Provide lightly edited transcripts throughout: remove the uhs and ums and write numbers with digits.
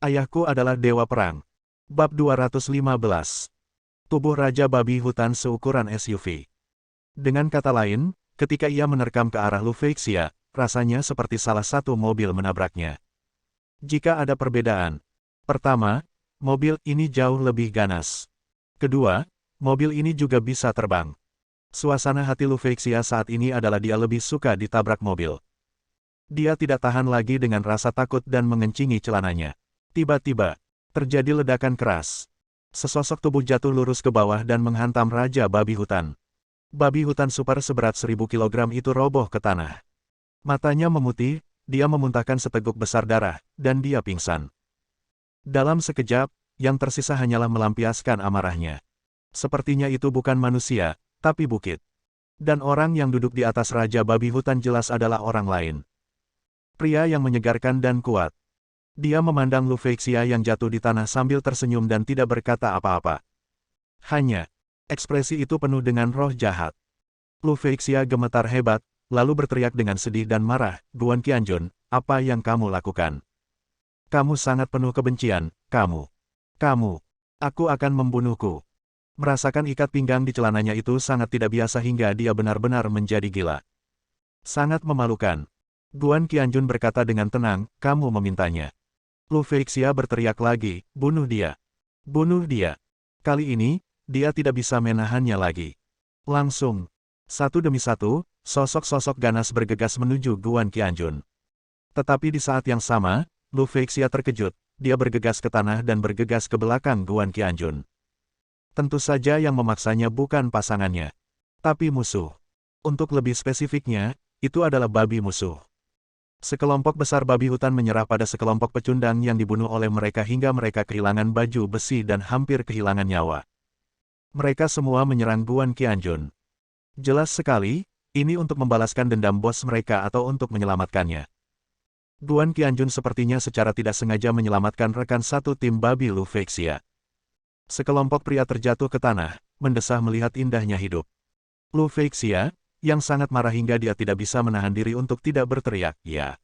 Ayahku adalah dewa perang. Bab 215. Tubuh Raja Babi Hutan seukuran SUV. Dengan kata lain, ketika ia menerkam ke arah Lufeixia, rasanya seperti salah satu mobil menabraknya. Jika ada perbedaan. Pertama, mobil ini jauh lebih ganas. Kedua, mobil ini juga bisa terbang. Suasana hati Lufeixia saat ini adalah dia lebih suka ditabrak mobil. Dia tidak tahan lagi dengan rasa takut dan mengencingi celananya. Tiba-tiba, terjadi ledakan keras. Sesosok tubuh jatuh lurus ke bawah dan menghantam Raja Babi Hutan. Babi hutan super seberat 1000 kilogram itu roboh ke tanah. Matanya memutih, dia memuntahkan seteguk besar darah, dan dia pingsan. Dalam sekejap, yang tersisa hanyalah melampiaskan amarahnya. Sepertinya itu bukan manusia, tapi bukit. Dan orang yang duduk di atas Raja Babi Hutan jelas adalah orang lain. Pria yang menyegarkan dan kuat. Dia memandang Lufeixia yang jatuh di tanah sambil tersenyum dan tidak berkata apa-apa. Hanya, ekspresi itu penuh dengan roh jahat. Lufeixia gemetar hebat, lalu berteriak dengan sedih dan marah, "Guan Qianjun, apa yang kamu lakukan? Kamu sangat penuh kebencian, kamu. Aku akan membunuhku." Merasakan ikat pinggang di celananya itu sangat tidak biasa hingga dia benar-benar menjadi gila. Sangat memalukan. Guan Qianjun berkata dengan tenang, "Kamu memintanya." Lufeixia berteriak lagi, "Bunuh dia! Bunuh dia!" Kali ini, dia tidak bisa menahannya lagi. Langsung, satu demi satu, sosok-sosok ganas bergegas menuju Guan Qianjun. Tetapi di saat yang sama, Lufeixia terkejut, dia bergegas ke tanah dan bergegas ke belakang Guan Qianjun. Tentu saja yang memaksanya bukan pasangannya, tapi musuh. Untuk lebih spesifiknya, itu adalah babi musuh. Sekelompok besar babi hutan menyerah pada sekelompok pecundang yang dibunuh oleh mereka hingga mereka kehilangan baju besi dan hampir kehilangan nyawa. Mereka semua menyerang Guan Qianjun. Jelas sekali, ini untuk membalaskan dendam bos mereka atau untuk menyelamatkannya. Guan Qianjun sepertinya secara tidak sengaja menyelamatkan rekan satu tim babi Lufeixia. Sekelompok pria terjatuh ke tanah, mendesah melihat indahnya hidup. Lufeixia, yang sangat marah hingga dia tidak bisa menahan diri untuk tidak berteriak, "Ya!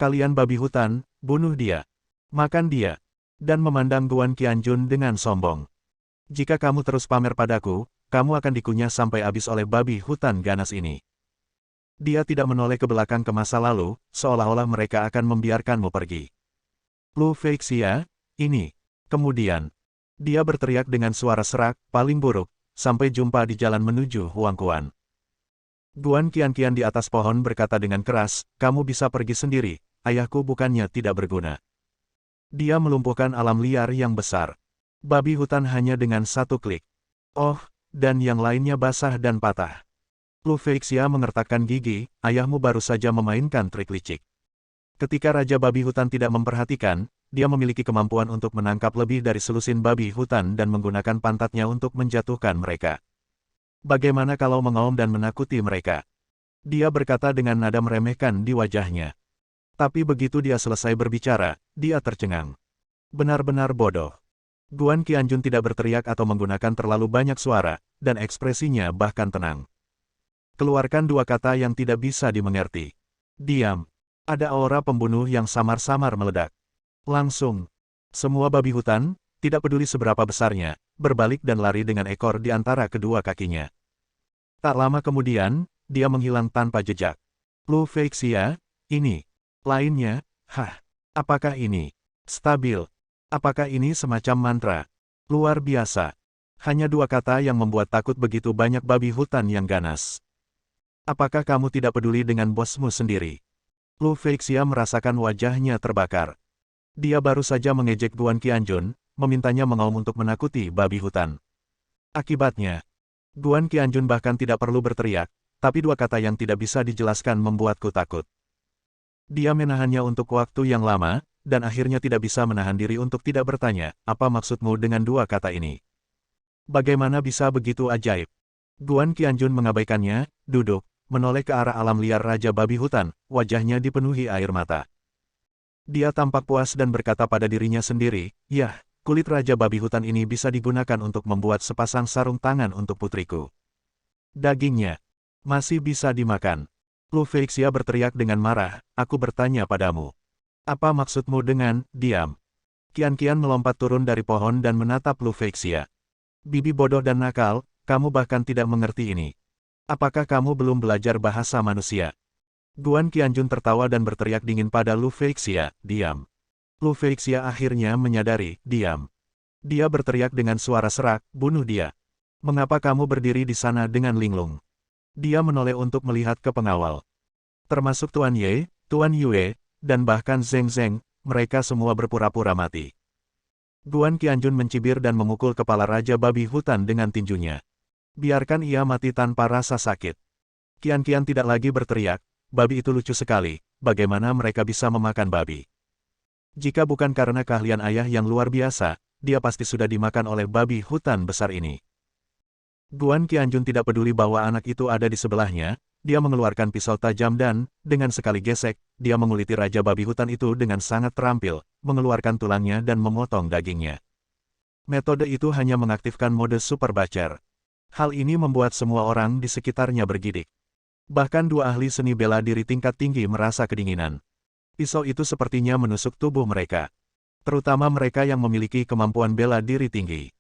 Kalian babi hutan, bunuh dia! Makan dia!" Dan memandang Guan Qianjun dengan sombong. "Jika kamu terus pamer padaku, kamu akan dikunyah sampai habis oleh babi hutan ganas ini." Dia tidak menoleh ke belakang ke masa lalu, seolah-olah mereka akan membiarkanmu pergi. "Lufeixia, ini!" Kemudian, dia berteriak dengan suara serak, "Paling buruk, sampai jumpa di jalan menuju Huangquan." Guan Qianqian di atas pohon berkata dengan keras, "Kamu bisa pergi sendiri, ayahku bukannya tidak berguna." Dia melumpuhkan alam liar yang besar. Babi hutan hanya dengan satu klik. Oh, dan yang lainnya basah dan patah. Lufeixia mengertakkan gigi, ayahmu baru saja memainkan trik licik. Ketika Raja Babi Hutan tidak memperhatikan, dia memiliki kemampuan untuk menangkap lebih dari selusin babi hutan dan menggunakan pantatnya untuk menjatuhkan mereka. Bagaimana kalau mengaum dan menakuti mereka? Dia berkata dengan nada meremehkan di wajahnya. Tapi begitu dia selesai berbicara, dia tercengang. Benar-benar bodoh. Guan Qianjun tidak berteriak atau menggunakan terlalu banyak suara, dan ekspresinya bahkan tenang. Keluarkan dua kata yang tidak bisa dimengerti. Diam. Ada aura pembunuh yang samar-samar meledak. Langsung, semua babi hutan, tidak peduli seberapa besarnya, berbalik dan lari dengan ekor di antara kedua kakinya. Tak lama kemudian, dia menghilang tanpa jejak. Lufeixia, ini. Lainnya, apakah ini stabil? Apakah ini semacam mantra? Luar biasa. Hanya dua kata yang membuat takut begitu banyak babi hutan yang ganas. Apakah kamu tidak peduli dengan bosmu sendiri? Lufeixia merasakan wajahnya terbakar. Dia baru saja mengejek Guan Qianjun, memintanya mengaum untuk menakuti babi hutan. Akibatnya, Guan Qianjun bahkan tidak perlu berteriak, tapi dua kata yang tidak bisa dijelaskan membuatku takut. Dia menahannya untuk waktu yang lama, dan akhirnya tidak bisa menahan diri untuk tidak bertanya, "Apa maksudmu dengan dua kata ini? Bagaimana bisa begitu ajaib?" Guan Qianjun mengabaikannya, duduk, menoleh ke arah alam liar Raja Babi Hutan, wajahnya dipenuhi air mata. Dia tampak puas dan berkata pada dirinya sendiri, "Yah, kulit Raja Babi Hutan ini bisa digunakan untuk membuat sepasang sarung tangan untuk putriku. Dagingnya masih bisa dimakan." Lufeixia berteriak dengan marah, "Aku bertanya padamu. Apa maksudmu dengan diam? Qian melompat turun dari pohon dan menatap Lu Feixia. Bibi bodoh dan nakal, kamu bahkan tidak mengerti ini. Apakah kamu belum belajar bahasa manusia? Guan Qianjun tertawa dan berteriak dingin pada Lu Feixia, diam. Lu Feixia akhirnya menyadari, diam. Dia berteriak dengan suara serak, bunuh dia. Mengapa kamu berdiri di sana dengan linglung? Dia menoleh untuk melihat ke pengawal. Termasuk Tuan Ye, Tuan Yue, dan bahkan Zheng Zheng, mereka semua berpura-pura mati. Guan Qianjun mencibir dan memukul kepala Raja Babi Hutan dengan tinjunya. Biarkan ia mati tanpa rasa sakit. Qian tidak lagi berteriak, babi itu lucu sekali, bagaimana mereka bisa memakan babi? Jika bukan karena keahlian ayah yang luar biasa, dia pasti sudah dimakan oleh babi hutan besar ini. Guan Qianjun tidak peduli bahwa anak itu ada di sebelahnya, dia mengeluarkan pisau tajam dan, dengan sekali gesek, dia menguliti Raja Babi Hutan itu dengan sangat terampil, mengeluarkan tulangnya dan memotong dagingnya. Metode itu hanya mengaktifkan mode Super Butcher. Hal ini membuat semua orang di sekitarnya bergidik. Bahkan dua ahli seni bela diri tingkat tinggi merasa kedinginan. Pisau itu sepertinya menusuk tubuh mereka. Terutama mereka yang memiliki kemampuan bela diri tinggi.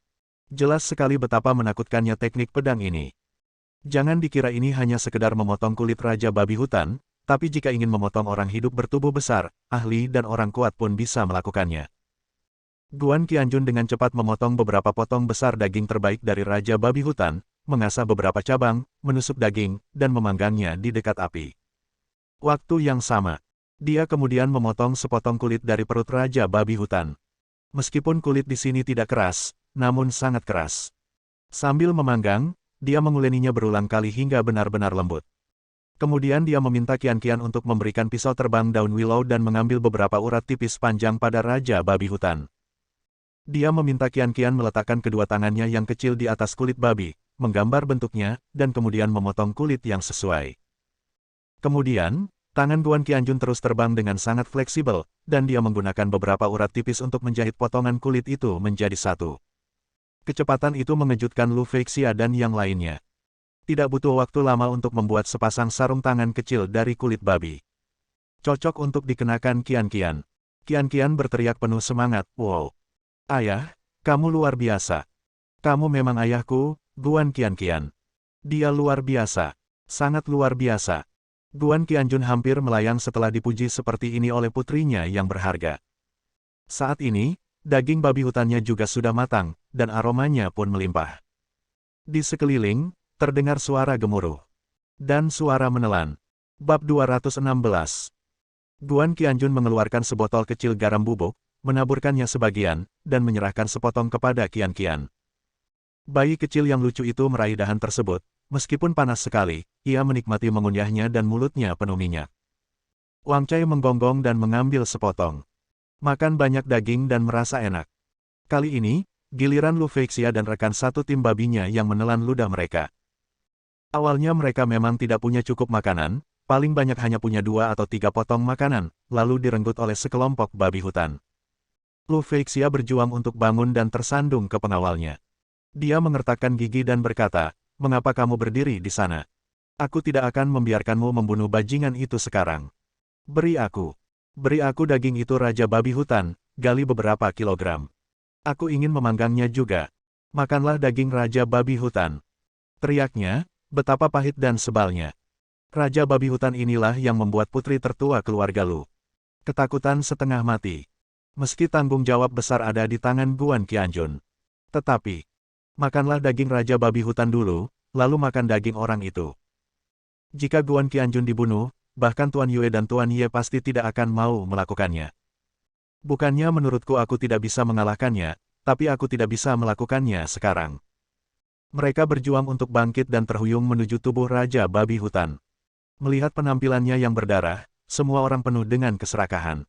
Jelas sekali betapa menakutkannya teknik pedang ini. Jangan dikira ini hanya sekedar memotong kulit Raja Babi Hutan, tapi jika ingin memotong orang hidup bertubuh besar, ahli dan orang kuat pun bisa melakukannya. Guan Qianjun dengan cepat memotong beberapa potong besar daging terbaik dari Raja Babi Hutan, mengasah beberapa cabang, menusuk daging, dan memanggangnya di dekat api. Waktu yang sama, dia kemudian memotong sepotong kulit dari perut Raja Babi Hutan. Meskipun kulit di sini tidak keras, namun sangat keras. Sambil memanggang, dia menguleninya berulang kali hingga benar-benar lembut. Kemudian dia meminta Qian untuk memberikan pisau terbang daun willow dan mengambil beberapa urat tipis panjang pada Raja Babi Hutan. Dia meminta Qian meletakkan kedua tangannya yang kecil di atas kulit babi, menggambar bentuknya, dan kemudian memotong kulit yang sesuai. Kemudian, tangan Guan Qianjun terus terbang dengan sangat fleksibel, dan dia menggunakan beberapa urat tipis untuk menjahit potongan kulit itu menjadi satu. Kecepatan itu mengejutkan Lu Feixia dan yang lainnya. Tidak butuh waktu lama untuk membuat sepasang sarung tangan kecil dari kulit babi. Cocok untuk dikenakan Qian. Qian berteriak penuh semangat, wow. Ayah, kamu luar biasa. Kamu memang ayahku, Guan Qian. Dia luar biasa. Sangat luar biasa. Guan Qianjun hampir melayang setelah dipuji seperti ini oleh putrinya yang berharga. Saat ini, daging babi hutannya juga sudah matang, dan aromanya pun melimpah. Di sekeliling, terdengar suara gemuruh. Dan suara menelan. Bab 216. Guan Qianjun mengeluarkan sebotol kecil garam bubuk, menaburkannya sebagian, dan menyerahkan sepotong kepada Qian. Bayi kecil yang lucu itu meraih dahan tersebut, meskipun panas sekali, ia menikmati mengunyahnya dan mulutnya penuh minyak. Wang Cai menggonggong dan mengambil sepotong. Makan banyak daging dan merasa enak. Kali ini, giliran Lu Feixia dan rekan satu tim babinya yang menelan ludah mereka. Awalnya mereka memang tidak punya cukup makanan, paling banyak hanya punya 2 atau 3 potong makanan, lalu direnggut oleh sekelompok babi hutan. Lu Feixia berjuang untuk bangun dan tersandung ke pengawalnya. Dia mengertakkan gigi dan berkata, mengapa kamu berdiri di sana? Aku tidak akan membiarkanmu membunuh bajingan itu sekarang. Beri aku daging itu Raja Babi Hutan, gali beberapa kilogram. Aku ingin memanggangnya juga. Makanlah daging Raja Babi Hutan. Teriaknya, betapa pahit dan sebalnya. Raja Babi Hutan inilah yang membuat putri tertua keluarga Lu ketakutan setengah mati. Meski tanggung jawab besar ada di tangan Guan Qianjun. Tetapi, makanlah daging Raja Babi Hutan dulu, lalu makan daging orang itu. Jika Guan Qianjun dibunuh, bahkan Tuan Yue dan Tuan Ye pasti tidak akan mau melakukannya. Bukannya menurutku aku tidak bisa mengalahkannya, tapi aku tidak bisa melakukannya sekarang. Mereka berjuang untuk bangkit dan terhuyung menuju tubuh Raja Babi Hutan. Melihat penampilannya yang berdarah, semua orang penuh dengan keserakahan.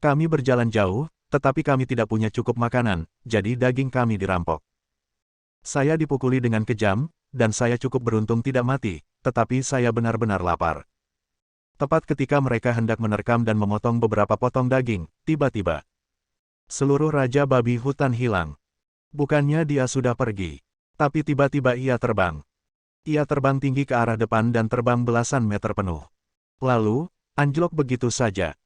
Kami berjalan jauh, tetapi kami tidak punya cukup makanan, jadi daging kami dirampok. Saya dipukuli dengan kejam, dan saya cukup beruntung tidak mati, tetapi saya benar-benar lapar. Tepat ketika mereka hendak menerkam dan memotong beberapa potong daging, tiba-tiba seluruh Raja Babi Hutan hilang. Bukannya dia sudah pergi, tapi tiba-tiba ia terbang. Ia terbang tinggi ke arah depan dan terbang belasan meter penuh. Lalu, anjlok begitu saja.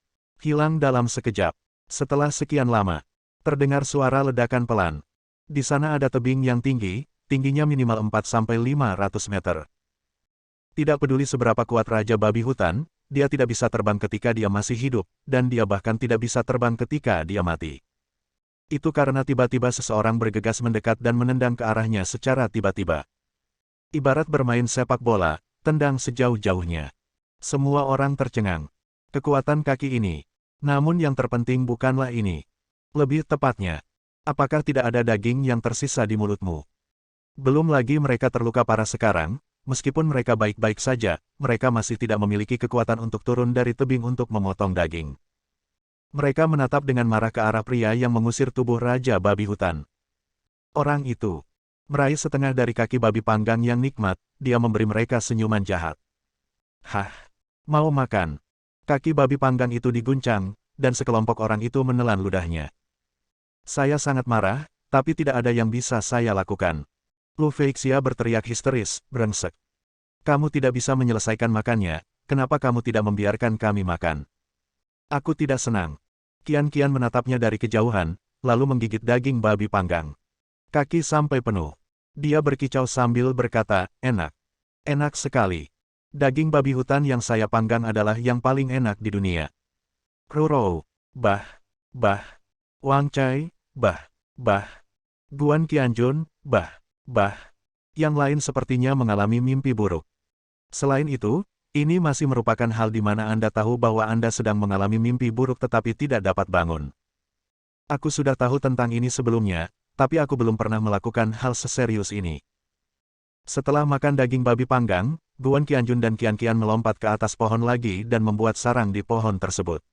Hilang dalam sekejap. Setelah sekian lama, Terdengar suara ledakan pelan. Di sana ada tebing yang tinggi, tingginya minimal 4-500 meter. Tidak peduli seberapa kuat Raja Babi Hutan, dia tidak bisa terbang ketika dia masih hidup, dan dia bahkan tidak bisa terbang ketika dia mati. Itu karena tiba-tiba seseorang bergegas mendekat dan menendang ke arahnya secara tiba-tiba. Ibarat bermain sepak bola, tendang sejauh-jauhnya. Semua orang tercengang. Kekuatan kaki ini. Namun yang terpenting bukanlah ini. Lebih tepatnya, apakah tidak ada daging yang tersisa di mulutmu? Belum lagi mereka terluka parah sekarang, meskipun mereka baik-baik saja, mereka masih tidak memiliki kekuatan untuk turun dari tebing untuk memotong daging. Mereka menatap dengan marah ke arah pria yang mengusir tubuh Raja Babi Hutan. Orang itu meraih setengah dari kaki babi panggang yang nikmat, dia memberi mereka senyuman jahat. Hah, mau makan? Kaki babi panggang itu diguncang, dan sekelompok orang itu menelan ludahnya. Saya sangat marah, tapi tidak ada yang bisa saya lakukan. Lu Feixia berteriak histeris, brengsek. Kamu tidak bisa menyelesaikan makannya, kenapa kamu tidak membiarkan kami makan? Aku tidak senang. Kian-Kian menatapnya dari kejauhan, lalu menggigit daging babi panggang. Kaki sampai penuh. Dia berkicau sambil berkata, enak. Enak sekali. Daging babi hutan yang saya panggang adalah yang paling enak di dunia. Roro, bah, Wang Cai, bah. Guan Qianjun, bah. Yang lain sepertinya mengalami mimpi buruk. Selain itu, ini masih merupakan hal di mana Anda tahu bahwa Anda sedang mengalami mimpi buruk tetapi tidak dapat bangun. Aku sudah tahu tentang ini sebelumnya, tapi aku belum pernah melakukan hal seserius ini. Setelah makan daging babi panggang, Guan Qianjun dan Kian-Kian melompat ke atas pohon lagi dan membuat sarang di pohon tersebut.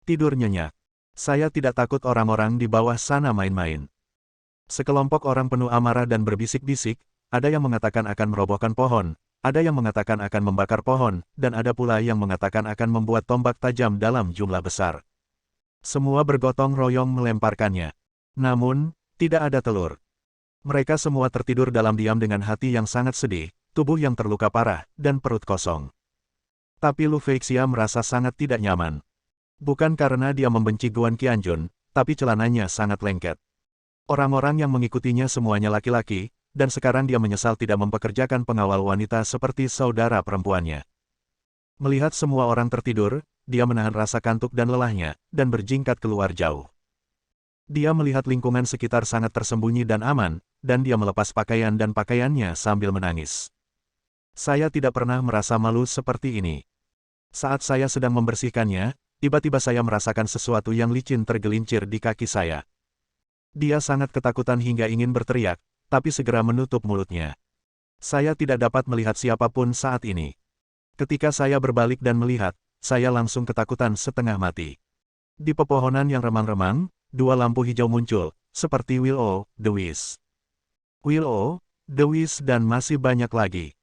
Tidur nyenyak. Saya tidak takut orang-orang di bawah sana main-main. Sekelompok orang penuh amarah dan berbisik-bisik, ada yang mengatakan akan merobohkan pohon, ada yang mengatakan akan membakar pohon, dan ada pula yang mengatakan akan membuat tombak tajam dalam jumlah besar. Semua bergotong royong melemparkannya. Namun, tidak ada telur. Mereka semua tertidur dalam diam dengan hati yang sangat sedih, tubuh yang terluka parah, dan perut kosong. Tapi Lu Feixia merasa sangat tidak nyaman. Bukan karena dia membenci Guan Qianjun, tapi celananya sangat lengket. Orang-orang yang mengikutinya semuanya laki-laki, dan sekarang dia menyesal tidak mempekerjakan pengawal wanita seperti saudara perempuannya. Melihat semua orang tertidur, dia menahan rasa kantuk dan lelahnya, dan berjingkat keluar jauh. Dia melihat lingkungan sekitar sangat tersembunyi dan aman, dan dia melepas pakaian dan pakaiannya sambil menangis. Saya tidak pernah merasa malu seperti ini. Saat saya sedang membersihkannya, tiba-tiba saya merasakan sesuatu yang licin tergelincir di kaki saya. Dia sangat ketakutan hingga ingin berteriak, tapi segera menutup mulutnya. Saya tidak dapat melihat siapapun saat ini. Ketika saya berbalik dan melihat, saya langsung ketakutan setengah mati. Di pepohonan yang remang-remang, dua lampu hijau muncul, seperti Will-O, The Wiz. Will-O, The Wiz dan masih banyak lagi.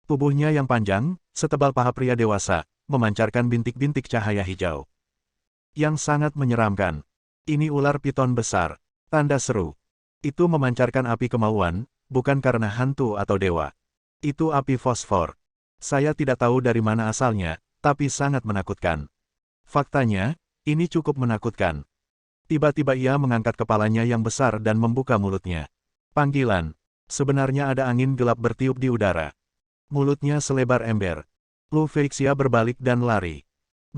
Tubuhnya yang panjang, setebal paha pria dewasa, memancarkan bintik-bintik cahaya hijau. Yang sangat menyeramkan. Ini ular piton besar. Tanda seru. Itu memancarkan api kemauan, bukan karena hantu atau dewa. Itu api fosfor. Saya tidak tahu dari mana asalnya, tapi sangat menakutkan. Faktanya, ini cukup menakutkan. Tiba-tiba ia mengangkat kepalanya yang besar dan membuka mulutnya. Panggilan. Sebenarnya ada angin gelap bertiup di udara. Mulutnya selebar ember. Lu Feixia berbalik dan lari.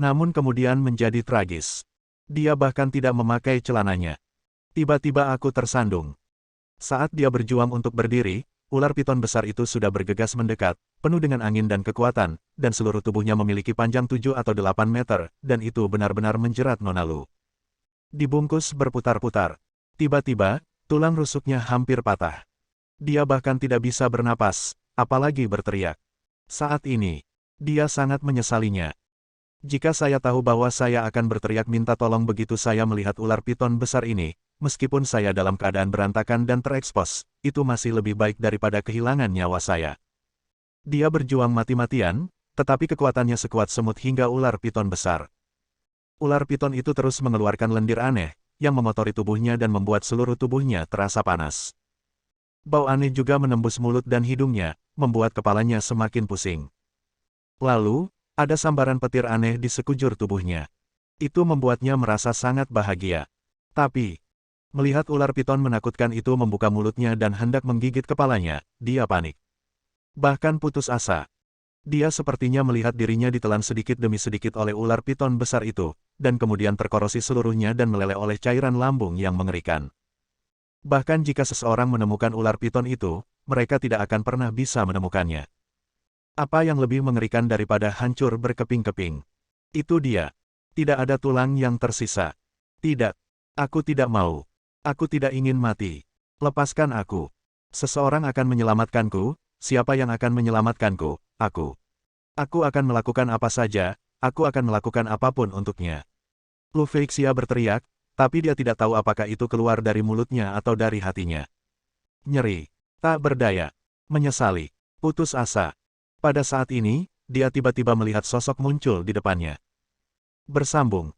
Namun kemudian menjadi tragis. Dia bahkan tidak memakai celananya. Tiba-tiba aku tersandung. Saat dia berjuang untuk berdiri, ular piton besar itu sudah bergegas mendekat, penuh dengan angin dan kekuatan, dan seluruh tubuhnya memiliki panjang 7 atau 8 meter, dan itu benar-benar menjerat Nona Lu. Dibungkus berputar-putar. Tiba-tiba, tulang rusuknya hampir patah. Dia bahkan tidak bisa bernapas, apalagi berteriak. Saat ini, dia sangat menyesalinya. Jika saya tahu bahwa saya akan berteriak minta tolong begitu saya melihat ular piton besar ini, meskipun saya dalam keadaan berantakan dan terekspos, itu masih lebih baik daripada kehilangan nyawa saya. Dia berjuang mati-matian, tetapi kekuatannya sekuat semut hingga ular piton besar. Ular piton itu terus mengeluarkan lendir aneh, yang mengotori tubuhnya dan membuat seluruh tubuhnya terasa panas. Bau aneh juga menembus mulut dan hidungnya, membuat kepalanya semakin pusing. Lalu, ada sambaran petir aneh di sekujur tubuhnya. Itu membuatnya merasa sangat bahagia. Tapi, Melihat ular piton menakutkan itu membuka mulutnya dan hendak menggigit kepalanya, dia panik. Bahkan putus asa. Dia sepertinya melihat dirinya ditelan sedikit demi sedikit oleh ular piton besar itu, dan kemudian terkorosi seluruhnya dan meleleh oleh cairan lambung yang mengerikan. Bahkan jika seseorang menemukan ular piton itu, mereka tidak akan pernah bisa menemukannya. Apa yang lebih mengerikan daripada hancur berkeping-keping? Itu dia. Tidak ada tulang yang tersisa. Tidak. Aku tidak mau. Aku tidak ingin mati. Lepaskan aku. Seseorang akan menyelamatkanku. Siapa yang akan menyelamatkanku? Aku. Aku akan melakukan apa saja, aku akan melakukan apapun untuknya. Lu Feixia berteriak, tapi dia tidak tahu apakah itu keluar dari mulutnya atau dari hatinya. Nyeri. Tak berdaya. Menyesali. Putus asa. Pada saat ini, dia tiba-tiba melihat sosok muncul di depannya. Bersambung.